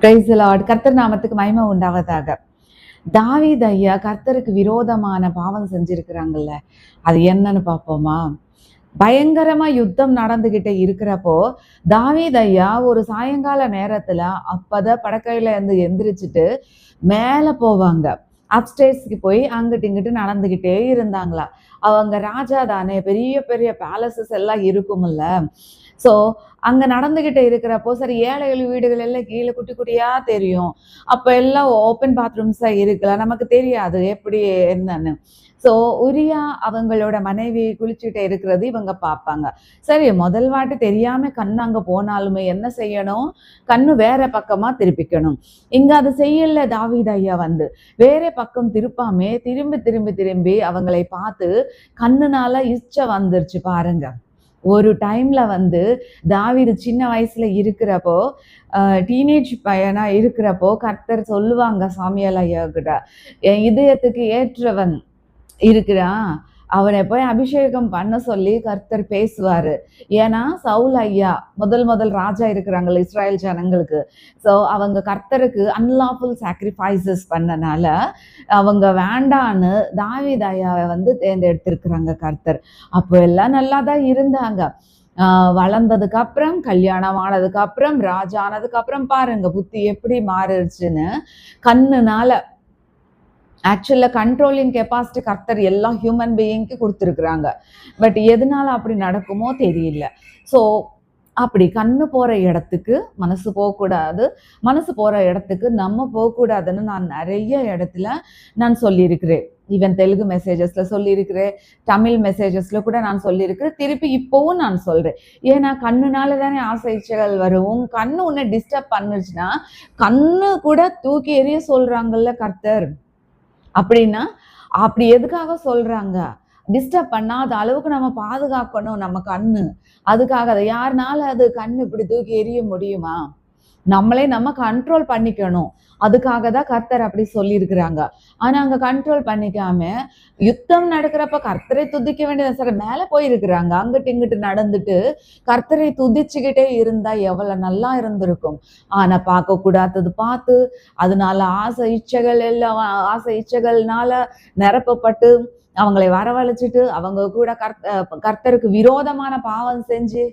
Praise the Lord. கர்த்தர் நாமத்துக்கு மகிமை உண்டாவதாக. தாவீது ஐயா கர்த்தருக்கு விரோதமான பாவம் செஞ்சிருக்கிறாங்கல்ல, அது என்னன்னு பார்ப்போமா? பயங்கரமா யுத்தம் நடந்துகிட்டே இருக்கிறப்போ தாவீது ஐயா ஒரு சாயங்கால நேரத்துல அப்பதான் படக்கையில இருந்து எந்திரிச்சிட்டு மேல போவாங்க. அப்ஸ்டேர்ஸ்க்கு போய் அங்கிட்டு இங்கிட்டு நடந்துகிட்டே இருந்தாங்களா. அவங்க ராஜா தானே, பெரிய பெரிய பேலசஸ் எல்லாம் இருக்கும்ல. ஸோ அங்க நடந்துகிட்டு இருக்கிறப்போ சரி, ஏழைகள் வீடுகள் எல்லாம் கீழே குட்டி குட்டியா தெரியும். அப்ப எல்லாம் ஓப்பன் பாத்ரூம்ஸா இருக்குல்ல, நமக்கு தெரியாது எப்படி என்னன்னு. ஸோ உரியா அவங்களோட மனைவி குளிச்சுட்டு இருக்கிறது இவங்க பார்ப்பாங்க. சரி, முதல் வாட்டி தெரியாம கண்ணு அங்க போனாலுமே என்ன செய்யணும்? கண்ணு வேற பக்கமா திருப்பிக்கணும். இங்க அது செய்யல தாவீது ஐயா வேற பக்கம் திருப்பாமே திரும்பி திரும்பி திரும்பி அவங்களை பார்த்து கண்ணுனால இச்சை வந்துருச்சு பாருங்க. ஒரு டைம்ல தாவீது சின்ன வயசுல இருக்கிறப்போ, டீனேஜ் பையனா இருக்கிறப்போ கர்த்தர் சொல்லுவாங்க சாமியல் ஐயா கிட்ட, என் இதயத்துக்கு ஏற்றவன் இருக்கிறான், அவனை போய் அபிஷேகம் பண்ண சொல்லி கர்த்தர் பேசுவாரு. ஏன்னா சவுல் ஐயா முதல் ராஜா இருக்கிறாங்கல்ல இஸ்ராயல் ஜனங்களுக்கு. ஸோ அவங்க கர்த்தருக்கு அன்லாஃபுல் சாக்ரிஃபைசஸ் பண்ணனால அவங்க வேண்டான்னு தாவீது ஐயாவை தேர்ந்தெடுத்திருக்கிறாங்க கர்த்தர். அப்போ எல்லாம் நல்லா தான் இருந்தாங்க. வளர்ந்ததுக்கு அப்புறம், கல்யாணம் ஆனதுக்கு அப்புறம், ராஜா ஆனதுக்கு அப்புறம் பாருங்க புத்தி எப்படி மாறிடுச்சுன்னு. கண்ணுனால ஆக்சுவலா கண்ட்ரோலிங் கெப்பாசிட்டி கர்த்தர் எல்லா ஹியூமன் பீயிங்க்கு கொடுத்துருக்குறாங்க. பட் எதனால அப்படி நடக்குமோ தெரியல. ஸோ அப்படி கண்ணு போற இடத்துக்கு மனசு போகக்கூடாது, மனசு போற இடத்துக்கு நம்ம போகக்கூடாதுன்னு நான் நிறைய இடத்துல நான் சொல்லியிருக்கிறேன். ஈவன் தெலுங்கு மெசேஜஸ்ல சொல்லியிருக்கிறேன், தமிழ் மெசேஜஸ்ல கூட நான் சொல்லியிருக்கிறேன், திருப்பி இப்போவும் நான் சொல்றேன். ஏன்னா கண்ணுனால தானே ஆசை இச்சைகள் வரும். கண்ணு உன்னை டிஸ்டர்ப் பண்ணுச்சுன்னா கண்ணு கூட தூக்கி எறிய சொல்றாங்கல்ல கர்த்தர். அப்படின்னா அப்படி எதுக்காக சொல்றாங்க? டிஸ்டர்ப் பண்ணாத அளவுக்கு நம்ம பாதுகாக்கணும் நம்ம கண்ணு. அதுக்காக அதை யாருனால அது கண்ணு இப்படி தூக்கி எறிய முடியுமா? நம்மளே நம்ம கண்ட்ரோல் பண்ணிக்கணும். அதுக்காக தான் கர்த்தர் அப்படி சொல்லியிருக்கிறாங்க. ஆனா அங்க கண்ட்ரோல் பண்ணிக்காம யுத்தம் நடக்கிறப்ப கர்த்தரை துதிக்க வேண்டியது. சார் மேல போயிருக்கிறாங்க, அங்கிட்டு இங்கிட்டு நடந்துட்டு கர்த்தரை துதிச்சுக்கிட்டே இருந்தா எவ்வளவு நல்லா இருந்திருக்கும். ஆனா பார்க்க கூடாதது பார்த்து, அதனால ஆசை இச்சைகள்னால நிரப்பப்பட்டு அவங்களை வரவழைச்சிட்டு அவங்க கூட கர்த்தருக்கு விரோதமான பாவம் செஞ்சு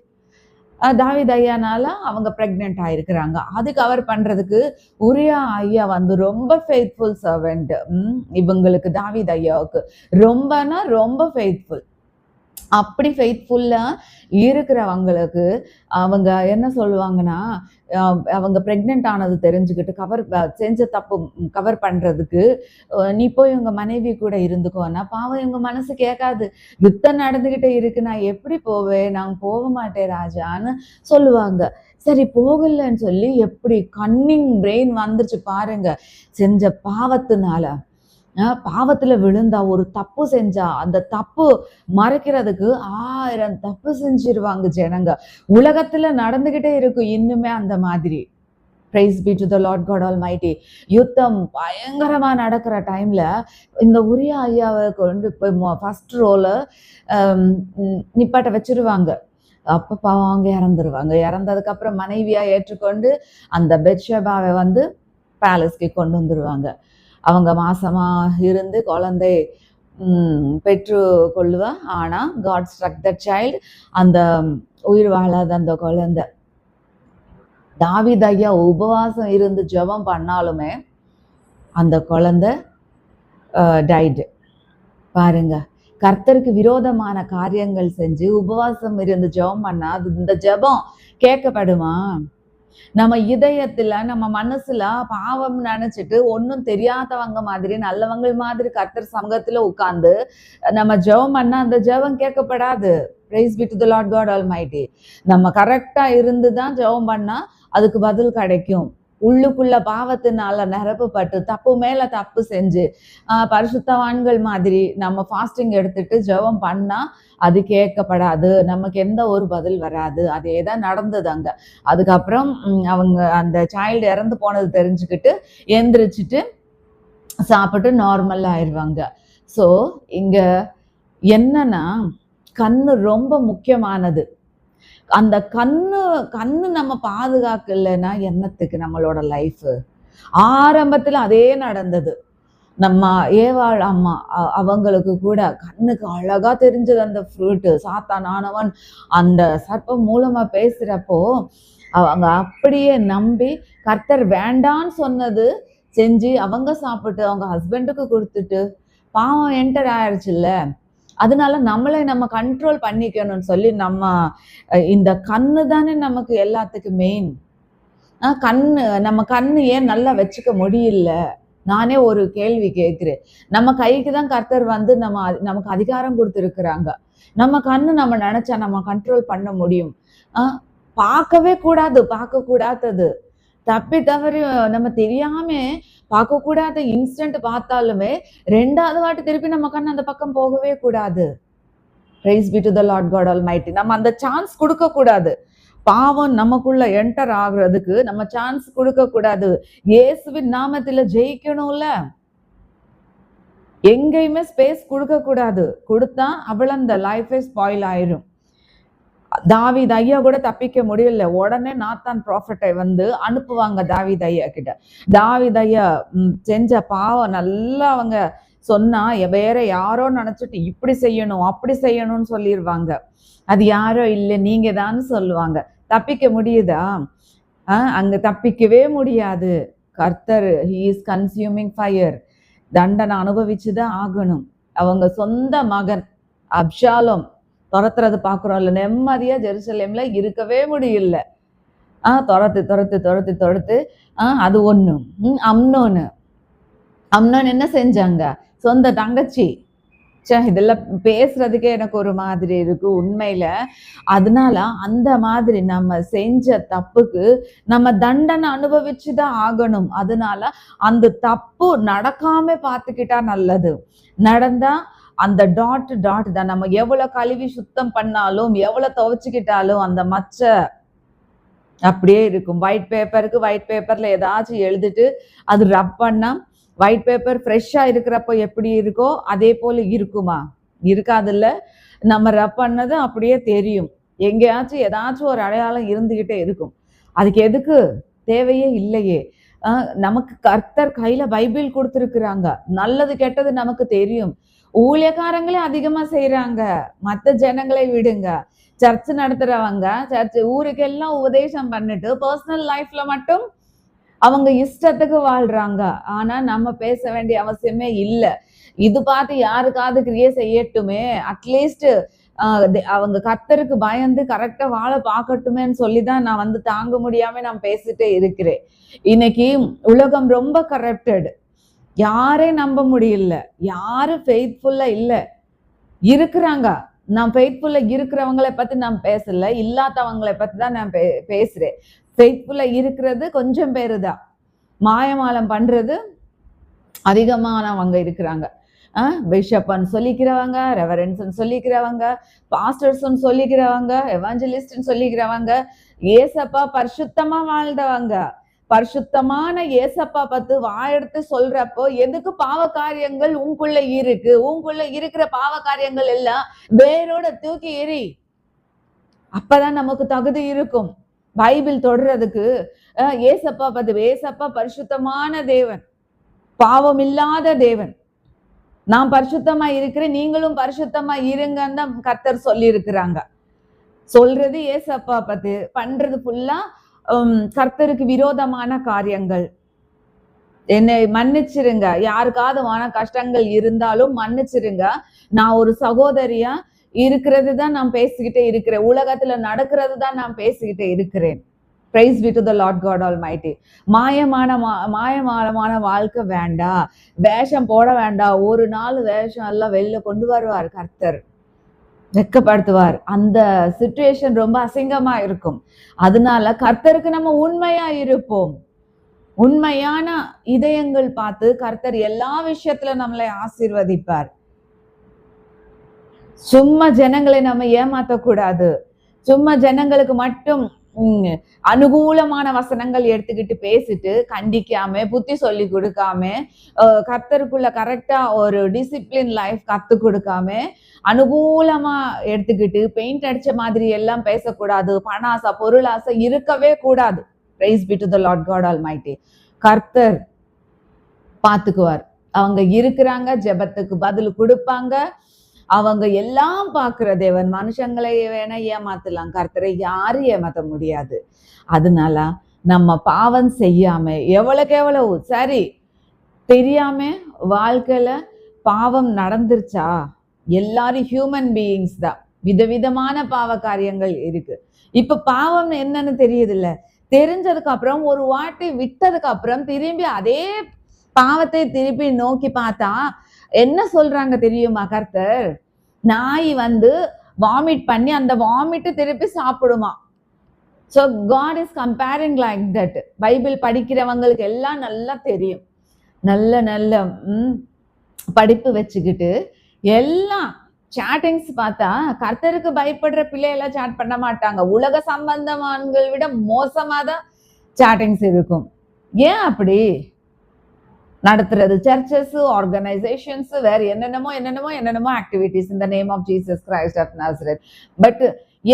தாவீது ஐயானால அவங்க பிரெக்னென்ட் ஆயிருக்கிறாங்க. அது கவர் பண்றதுக்கு உரியா ஐயா ரொம்ப ஃபெய்த்ஃபுல் சர்வெண்ட். இவங்களுக்கு தாவீது ஐயாவுக்கு ரொம்ப ஃபெய்த்ஃபுல். அப்படி ஃபெய்த்ஃபுல்லா இருக்கிறவங்களுக்கு அவங்க என்ன சொல்லுவாங்கன்னா, அவங்க பிரெக்னென்ட் ஆனது தெரிஞ்சுக்கிட்டு செஞ்ச தப்பு கவர் பண்றதுக்கு நீ போய் உங்க மனைவி கூட இருந்துக்கோன்னா, பாவம் இவங்க மனசு கேட்காது. யுத்தம் நடந்துகிட்டே இருக்கு, நான் எப்படி போவேன், நான் போக மாட்டேன் ராஜான்னு சொல்லுவாங்க. சரி போகலன்னு சொல்லி எப்படி கன்னிங் பிரெயின் வந்துருச்சு பாருங்க. செஞ்ச பாவத்துல விழுந்தா, ஒரு தப்பு செஞ்சா அந்த தப்பு மறைக்கிறதுக்கு 1000 தப்பு செஞ்சிருவாங்க ஜனங்க. உலகத்துல நடந்துகிட்டே இருக்கும் இன்னுமே அந்த மாதிரி. Praise be to the Lord God Almighty. யுத்தம் பயங்கரமா நடக்கிற டைம்ல இந்த உரியா ஐயாவை கொண்டு போய் ஃபர்ஸ்ட் ரோல நிப்பாட்ட வச்சிருவாங்க. அப்ப பாவம் அவங்க இறந்துருவாங்க. இறந்ததுக்கு அப்புறம் மனைவியா ஏற்றுக்கொண்டு அந்த பெத்ஷெபாவை பேலஸ்க்கு கொண்டு வந்துருவாங்க. அவங்க மாசமா இருந்து குழந்தை பெற்று கொள்ளுவா. ஆனா காட் ஸ்ட்ரக் த சைல்டு, அந்த உயிர் வாழாத அந்த குழந்தை. தாவீது ஐயா உபவாசம் இருந்து ஜெபம் பண்ணாலுமே அந்த குழந்தை டைடு. பாருங்க, கர்த்தருக்கு விரோதமான காரியங்கள் செஞ்சு உபவாசம் இருந்து ஜெபம் பண்ணா இந்த ஜெபம் கேட்கப்படுமா? நம்ம இதயத்துல நம்ம மனசுல பாவம் நினைச்சிட்டு ஒன்னும் தெரியாதவங்க மாதிரி நல்லவங்க மாதிரி கர்த்தர் சமூகத்துல உட்கார்ந்து நம்ம ஜெபம் பண்ணா அந்த ஜெபம் கேட்கப்படாது. Praise be to the Lord God Almighty. நம்ம கரெக்டா இருந்துதான் ஜெபம் பண்ணா அதுக்கு பதில் கிடைக்கும். உள்ளுக்குள்ள பாவத்தினால நிரப்பப்பட்டு தப்பு மேல தப்பு செஞ்சு பரிசுத்தவான்கள் மாதிரி நம்ம ஃபாஸ்டிங் எடுத்துட்டு ஜெபம் பண்ணா அது கேட்கப்படாது, நமக்கு எந்த ஒரு பதில் வராது. அதேதான் நடந்தது அங்க. அதுக்கப்புறம் அவங்க அந்த சைல்டு இறந்து போனது தெரிஞ்சுக்கிட்டு எந்திரிச்சிட்டு சாப்பிட்டு நார்மல் ஆயிடுவாங்க. ஸோ இங்க என்னன்னா கண்ணு ரொம்ப முக்கியமானது. அந்த கண்ணு கண்ணு நம்ம பாதுகாக்கலைன்னா என்னத்துக்கு நம்மளோட லைஃப்? ஆரம்பத்துல அதே நடந்தது. நம்ம ஏவாள் அம்மா அவங்களுக்கு கூட கண்ணுக்கு அழகா தெரிஞ்சது அந்த ஃப்ரூட்டு. சாத்தானானவன் அந்த சர்ப்பம் மூலமா பேசுறப்போ அவங்க அப்படியே நம்பி கர்த்தர் வேண்டான்னு சொன்னது செஞ்சு அவங்க சாப்பிட்டு அவங்க ஹஸ்பண்டுக்கு கொடுத்துட்டு பாவம் என்டர் ஆயிடுச்சுல்ல. அதனால நம்மளை நம்ம கண்ட்ரோல் பண்ணிக்கணும்னு சொல்லி நம்ம இந்த கண்ணு தானே நமக்கு எல்லாத்துக்கும் மெயின். நம்ம கண்ணு ஏன் நல்லா வச்சுக்க முடியல? நானே ஒரு கேள்வி கேட்கிறேன். நம்ம கைக்கு தான் கர்த்தர் வந்து நமக்கு அதிகாரம் கொடுத்துருக்குறாங்க. நம்ம கண்ணு நம்ம நினைச்சா நம்ம கண்ட்ரோல் பண்ண முடியும். பார்க்கவே கூடாது, பார்க்கக்கூடாதது. தப்பி தவறி நம்ம தெரியாம பார்க்கக்கூடாத இன்ஸ்டன்ட் பார்த்தாலுமே 2வது வாட்டி திருப்பி நம்ம கண்ணு அந்த பக்கம் போகவே கூடாது. Praise be to the Lord God almighty. நம்ம அந்த சான்ஸ் கொடுக்க கூடாது. பாவம் நமக்குள்ள என்டர் ஆகுறதுக்கு நம்ம சான்ஸ் கொடுக்க கூடாது. இயேசுவின் நாமத்துல ஜெயிக்கணும்ல, எங்கேயுமே ஸ்பேஸ் கொடுக்க கூடாது. கொடுத்தா அந்த லைஃபே ஸ்பாயில் ஆயிரும். தாவீது ஐயா கூட தப்பிக்க முடியல. உடனே நாத்தான் ப்ராஃபட்டை வந்து அனுப்புவாங்க தாவீது ஐயா கிட்ட. தாவீது ஐயா செஞ்ச பாவம் நல்லா அவங்க சொன்னா வேற யாரோ நினைச்சிட்டு இப்படி செய்யணும் அப்படி செய்யணும்னு சொல்லிடுவாங்க. அது யாரோ இல்லை, நீங்க தான் சொல்லுவாங்க. தப்பிக்க முடியுதா? அங்க தப்பிக்கவே முடியாது. கர்த்தர் ஹி இஸ் கன்சியூமிங் ஃபயர். தண்டனை அனுபவிச்சுதான் ஆகணும். அவங்க சொந்த மகன் அப்ஷாலோம் துரத்துறது பாக்குறோம்ல, நிம்மதியா ஜெருசலேம்ல இருக்கவே முடியல. துரத்து துரத்து துரத்து துரத்து அது ஒண்ணு. அம்னோன் என்ன செஞ்சாங்க? சொந்த தங்கச்சி. இதெல்லாம் பேசுறதுக்கே எனக்கு ஒரு மாதிரி இருக்கு உண்மையில. அதனால அந்த மாதிரி நம்ம செஞ்ச தப்புக்கு நம்ம தண்டனை அனுபவிச்சுதான் ஆகணும். அதனால அந்த தப்பு நடக்காம பார்த்துக்கிட்டா நல்லது. நடந்தா அந்த டாட் தான். நம்ம எவ்வளவு கழுவி சுத்தம் பண்ணாலும் எவ்வளவு துவைச்சுக்கிட்டாலும் அந்த மச்ச அப்படியே இருக்கும். ஒயிட் பேப்பர்ல ஏதாச்சும் எழுதிட்டு அது ரப் பண்ணா ஒயிட் பேப்பர் ஃப்ரெஷ்ஷா இருக்கிறப்போ எப்படி இருக்கோ அதே போல இருக்குமா? இருக்காதுல்ல. நம்ம ரப் பண்ணது அப்படியே தெரியும். எங்கேயாச்சும் ஏதாச்சும் ஒரு அடையாளம் இருந்துகிட்டே இருக்கும். அதுக்கு எதுக்கு? தேவையே இல்லையே. நமக்கு கர்த்தர் கையில பைபிள் கொடுத்துருக்குறாங்க. நல்லது கெட்டது நமக்கு தெரியும். ஊழியக்காரங்களே அதிகமா செய்யறாங்க, மற்ற ஜனங்களை விடுங்க. சர்ச் நடத்துறவங்க ஊருக்கெல்லாம் உபதேசம் பண்ணிட்டு பர்சனல் லைஃப்ல மட்டும் அவங்க இஷ்டத்துக்கு வாழ்றாங்க. ஆனா நம்ம பேச வேண்டிய அவசியமே இல்லை. இது பார்த்து யாருக்காவது கிரியை செய்யட்டுமே, அட்லீஸ்ட் அவங்க கர்த்தருக்கு பயந்து கரெக்டா வாழ பார்க்கட்டுமேன்னு சொல்லிதான் நான் வந்து தாங்க முடியாம நான் பேசிட்டே இருக்கிறேன். இன்னைக்கு உலகம் ரொம்ப கரப்டட். யாரையும் நம்ப முடியல, யாரும் ஃபெய்த்ஃபுல்லா இல்ல. இருக்கிறாங்க, நான் ஃபெய்த்ஃபுல்லா இருக்கிறவங்களை பத்தி நான் பேசல, இல்லாதவங்களை பத்தி தான் நான் பேசுறேன். ஃபெய்த்ஃபுல்லா இருக்கிறது கொஞ்சம் பேரு தான். மாயமாலம் பண்றது அதிகமானவங்க இருக்கிறாங்க. பிஷப்னு சொல்லிக்கிறவங்க, ரெவரன்ஸ்ன்னு சொல்லிக்கிறவங்க, பாஸ்டர்ஸ்ன்னு சொல்லிக்கிறவங்க, எவாஞ்சலிஸ்ட்னு சொல்லிக்கிறவங்க, ஏசப்பா பரிசுத்தமா வாழ்ந்தவங்க. பரிசுத்தமான ஏசப்பா பத்து வாயெடுத்து சொல்றப்போ எதுக்கு பாவ காரியங்கள் உங்களுக்குள்ள இருக்கு? உங்களுக்குள்ள இருக்கிற பாவ காரியங்கள் எல்லாம் வேரோட தூக்கி எறி. அப்பதான் நமக்கு தகுதி இருக்கும் பைபிள் தொடர்றதுக்கு. ஏசப்பா பத்து, ஏசப்பா பரிசுத்தமான தேவன், பாவம் இல்லாத தேவன். நான் பரிசுத்தமா இருக்கிறேன், நீங்களும் பரிசுத்தமா இருங்கன்னு தான் கர்த்தர் சொல்லி இருக்கிறாங்க. சொல்றது ஏசப்பா பத்து, பண்றது ஃபுல்லா கர்த்தருக்கு விரோதமான காரியங்கள். என்னை மன்னிச்சிருங்க, யாருக்காவது மன கஷ்டங்கள் இருந்தாலும் மன்னிச்சிருங்க. நான் ஒரு சகோதரியா இருக்கிறது தான் நான் பேசிக்கிட்டே இருக்கிறேன். உலகத்துல நடக்கிறது தான் நான் பேசிக்கிட்டே இருக்கிறேன். Praise be to the Lord God Almighty. மாயமான வாழ்க்கை வேண்டாம். வேஷம் போட வேண்டாம். ஒரு நாள் வேஷம் எல்லாம் வெளில கொண்டு வருவார் கர்த்தர், வெக்கப்படுத்துவார். அந்த சிச்சுவேஷன் ரொம்ப அசிங்கமா இருக்கும். அதனால கர்த்தருக்கு நம்ம உண்மையா இருப்போம். உண்மையான இதயங்கள் பார்த்து கர்த்தர் எல்லா விஷயத்துல நம்மளை ஆசீர்வதிப்பார். சும்மா ஜனங்களை நம்ம ஏமாத்தக்கூடாது. சும்மா ஜனங்களுக்கு மட்டும் அனுகூலமான வசனங்கள் எடுத்துக்கிட்டு பேசிட்டு கண்டிக்காம புத்தி சொல்லி கொடுக்காம கர்த்தருக்குள்ள கரெக்டா ஒரு டிசிப்ளின் லைஃப் கத்து கொடுக்காம அனுகூலமா எடுத்துக்கிட்டு பெயிண்ட் அடிச்ச மாதிரி எல்லாம் பேசக்கூடாது. பணாசை பொருளாசை இருக்கவே கூடாது. Praise be to the Lord God Almighty. கர்த்தர் பார்த்துக்குவார். அவங்க இருக்கிறாங்க, ஜெபத்துக்கு பதில் கொடுப்பாங்க. அவங்க எல்லாம் பார்க்கிற தேவன். மனுஷங்களை வேணா ஏமாத்தலாம், கர்த்தரை யாரும் ஏமாத்த முடியாது. அதனால நம்ம பாவம் செய்யாம எவ்வளவுக்கு எவ்வளவு சரி தெரியாம வாழ்க்கையில பாவம் நடந்துருச்சா, எல்லாரும் ஹியூமன் பீயிங்ஸ் தான், விதவிதமான பாவ காரியங்கள் இருக்கு. இப்ப பாவம் என்னன்னு தெரியுது இல்ல, தெரிஞ்சதுக்கு அப்புறம் ஒரு வாட்டி விட்டதுக்கு அப்புறம் திரும்பி அதே பாவத்தை திருப்பி நோக்கி பார்த்தா என்ன சொல்றாங்க தெரியுமா கர்த்தர்? நாய் வாமிட் பண்ணி அந்த வாமிட்டு திருப்பி சாப்பிடுமா. So God is comparing like that. Bible படிக்கிறவங்களுக்கு எல்லாம் நல்லா தெரியும். நல்ல நல்ல படிப்பு வச்சுக்கிட்டு எல்லாம் சாட்டிங்ஸ் பார்த்தா கர்த்தருக்கு பயப்படுற பிள்ளையெல்லாம் சாட் பண்ண மாட்டாங்க. உலக சம்பந்தமான்கள் விட மோசமா தான் சாட்டிங்ஸ் இருக்கும். ஏன் அப்படி நடத்துறது? சர்ச்சஸ், ஆர்கனைசேஷன்ஸ், வேற என்னென்னமோ ஆக்டிவிட்டிஸ் இந்த name of Jesus Christ of Nazareth. But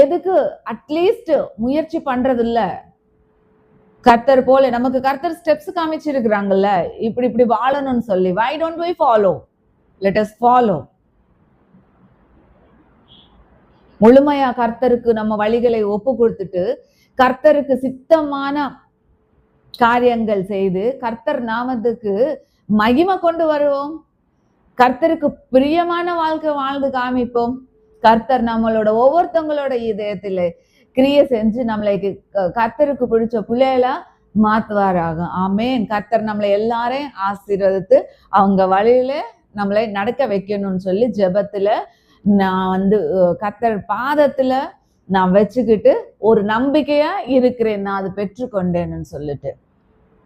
எதுக்கு அட்லீஸ்ட் முயற்சி பண்றது இல்ல? கர்த்தர் போல நமக்கு கர்த்தர் ஸ்டெப்ஸ் காமிச்சிருக்கிறாங்கல்ல, இப்படி இப்படி வாழணும்னு சொல்லி. why don't we follow? let us follow. முழுமையா கர்த்தருக்கு நம்ம வழிகளை ஒப்பு கொடுத்துட்டு கர்த்தருக்கு சித்தமான காரியங்கள் செய்து கர்த்தர் நாமத்துக்கு மகிமை கொண்டு வருவோம். கர்த்தருக்கு பிரியமான வாழ்க்கை வாழ்ந்து காமிப்போம். கர்த்தர் நம்மளோட ஒவ்வொருத்தவங்களோட இதயத்துல கிரியை செஞ்சு நம்மளை கர்த்தருக்கு பிடிச்ச பிள்ளைகளா மாத்துவாராக. ஆமேன். கர்த்தர் நம்மளை எல்லாரையும் ஆசீர்வதித்து அவங்க வழியில நம்மளை நடக்க வைக்கணும்னு சொல்லி ஜெபத்துல நான் கர்த்தர் பாதத்துல நான் வச்சுக்கிட்டு ஒரு நம்பிக்கையா இருக்கிறேன், நான் அது பெற்றுக்கொண்டேன்னு சொல்லிட்டு